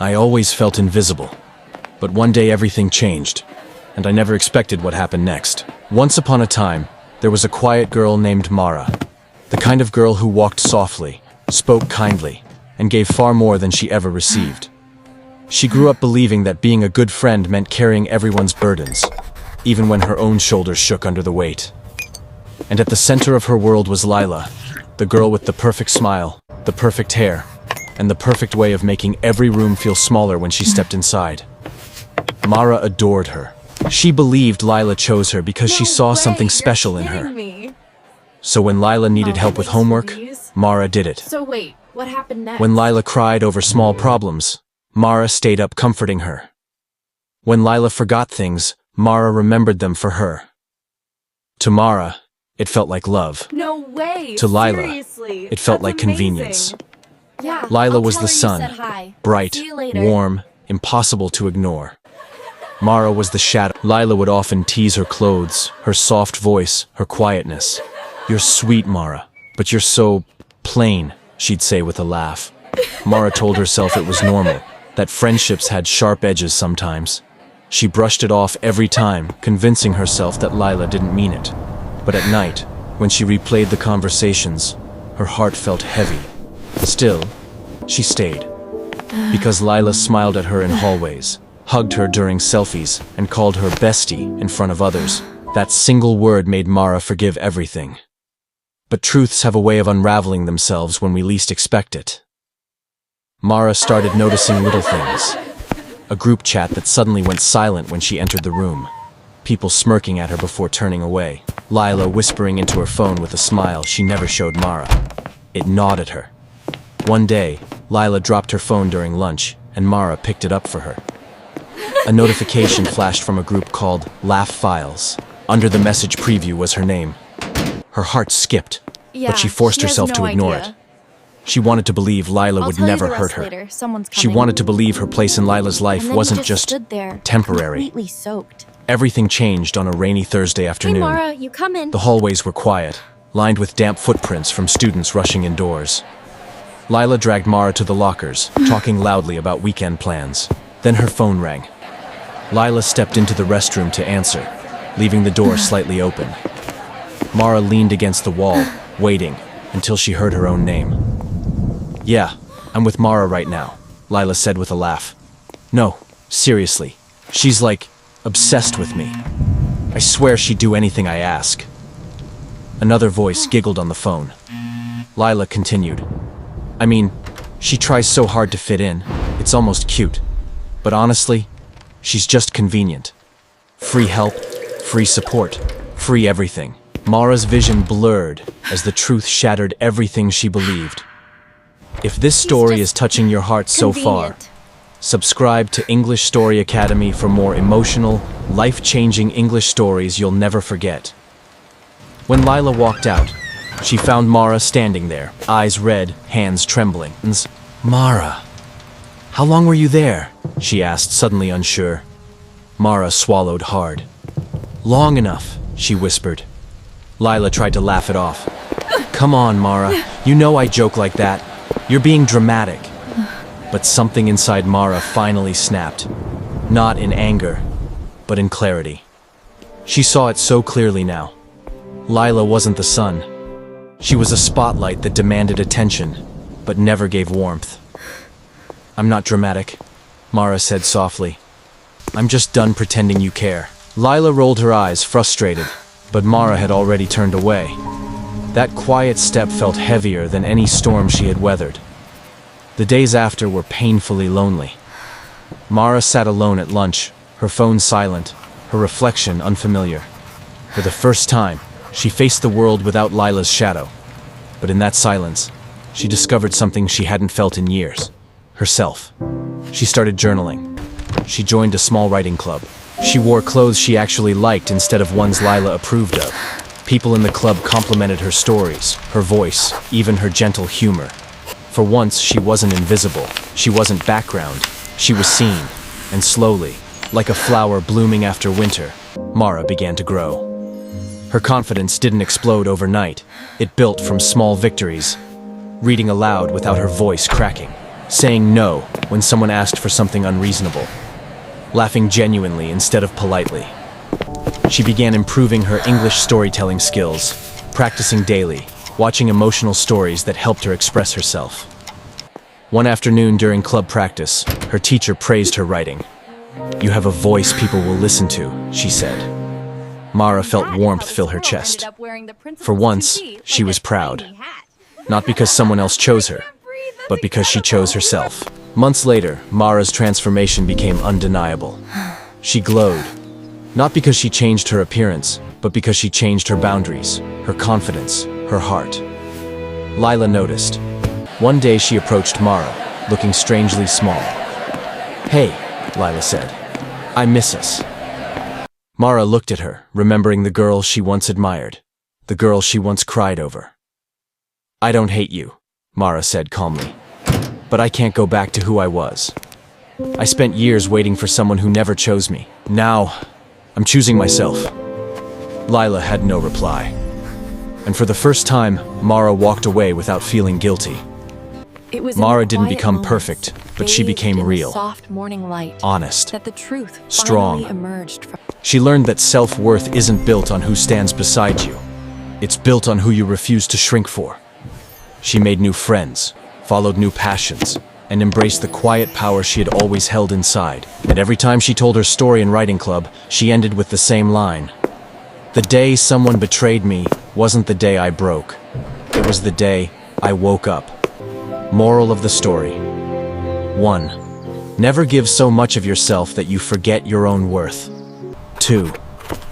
I always felt invisible. But one day everything changed, and I never expected what happened next. Once upon a time, there was a quiet girl named Mara. The kind of girl who walked softly, spoke kindly, and gave far more than she ever received. She grew up believing that being a good friend meant carrying everyone's burdens, even when her own shoulders shook under the weight. And at the center of her world was Lila, the girl with the perfect smile, the perfect hair, and the perfect way of making every room feel smaller when she stepped inside. Mara adored her. She believed Lila chose her because she saw something special in her. So when Lila needed help with homework, Mara did it. So wait, what happened next? When Lila cried over small problems, Mara stayed up comforting her. When Lila forgot things, Mara remembered them for her. To Mara, it felt like love. No way! To Lila, Seriously, it felt that's like amazing. convenience. Yeah, Lila I'll was tell the her you sun, said hi. bright, See you later. warm, impossible to ignore. Mara was the shadow. Lila would often tease her clothes, her soft voice, her quietness. "You're sweet, Mara, but you're so plain," she'd say with a laugh. Mara told herself it was normal, that friendships had sharp edges sometimes. She brushed it off every time, convincing herself that Lila didn't mean it. But at night, when she replayed the conversations, her heart felt heavy. Still, she stayed. Because Lila smiled at her in hallways, hugged her during selfies, and called her bestie in front of others. That single word made Mara forgive everything. But truths have a way of unraveling themselves when we least expect it. Mara started noticing little things. A group chat that suddenly went silent when she entered the room. People smirking at her before turning away. Lila whispering into her phone with a smile she never showed Mara. It gnawed at her. One day, Lila dropped her phone during lunch, and Mara picked it up for her. A notification flashed from a group called Laugh Files. Under the message preview was her name. Her heart skipped, but she forced herself to ignore it. She wanted to believe Lila would never hurt her. She wanted to believe her place in Lila's life wasn't just temporary. Completely soaked. Everything changed on a rainy Thursday afternoon. Hey Mara, you come in. The hallways were quiet, lined with damp footprints from students rushing indoors. Lila dragged Mara to the lockers, talking loudly about weekend plans. Then her phone rang. Lila stepped into the restroom to answer, leaving the door slightly open. Mara leaned against the wall, waiting, until she heard her own name. "Yeah, I'm with Mara right now," Lila said with a laugh. "No, seriously, she's like, obsessed with me. I swear she'd do anything I ask." Another voice giggled on the phone. Lila continued. "I mean, she tries so hard to fit in, it's almost cute. But honestly, she's just convenient. Free help, free support, free everything." Mara's vision blurred as the truth shattered everything she believed. If this story is touching your heart so far, subscribe to English Story Academy for more emotional, life-changing English stories you'll never forget. When Lila walked out, she found Mara standing there, eyes red, hands trembling. "Mara, how long were you there?" she asked, suddenly unsure. Mara swallowed hard. "Long enough," she whispered. Lila tried to laugh it off. "Come on, Mara, you know I joke like that. You're being dramatic." But something inside Mara finally snapped. Not in anger, but in clarity. She saw it so clearly now. Lila wasn't the sun. She was a spotlight that demanded attention, but never gave warmth. "I'm not dramatic," Mara said softly. "I'm just done pretending you care." Lila rolled her eyes, frustrated, but Mara had already turned away. That quiet step felt heavier than any storm she had weathered. The days after were painfully lonely. Mara sat alone at lunch, her phone silent, her reflection unfamiliar. For the first time, she faced the world without Lila's shadow. But in that silence, she discovered something she hadn't felt in years. Herself. She started journaling. She joined a small writing club. She wore clothes she actually liked instead of ones Lila approved of. People in the club complimented her stories, her voice, even her gentle humor. For once, she wasn't invisible. She wasn't background. She was seen. And slowly, like a flower blooming after winter, Mara began to grow. Her confidence didn't explode overnight. It built from small victories. Reading aloud without her voice cracking. saying no when someone asked for something unreasonable, laughing genuinely instead of politely. She began improving her English storytelling skills, practicing daily, watching emotional stories that helped her express herself. One afternoon during club practice, her teacher praised her writing. "You have a voice people will listen to," she said. Mara felt warmth fill her chest. For once, she was proud. Not because someone else chose her, but because she chose herself. Months later, Mara's transformation became undeniable. She glowed, not because she changed her appearance, but because she changed her boundaries, her confidence, her heart. Lila noticed. One day she approached Mara, looking strangely small. "Hey," Lila said, "I miss us." Mara looked at her, remembering the girl she once admired, the girl she once cried over. "I don't hate you," Mara said calmly, "but I can't go back to who I was. I spent years waiting for someone who never chose me. Now, I'm choosing myself." Lila had no reply. And for the first time, Mara walked away without feeling guilty. It was Mara in the didn't quiet become moments, perfect, but she bathed became in the real, soft morning light, honest, that the truth strong. finally emerged from. She learned that self-worth isn't built on who stands beside you. It's built on who you refuse to shrink for. She made new friends, followed new passions, and embraced the quiet power she had always held inside. And every time she told her story in writing club, she ended with the same line. "The day someone betrayed me wasn't the day I broke. It was the day I woke up." Moral of the story. 1. Never give so much of yourself that you forget your own worth. 2.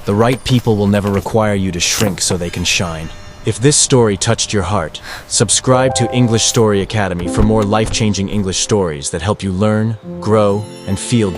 The right people will never require you to shrink so they can shine. If this story touched your heart, subscribe to English Story Academy for more life-changing English stories that help you learn, grow, and feel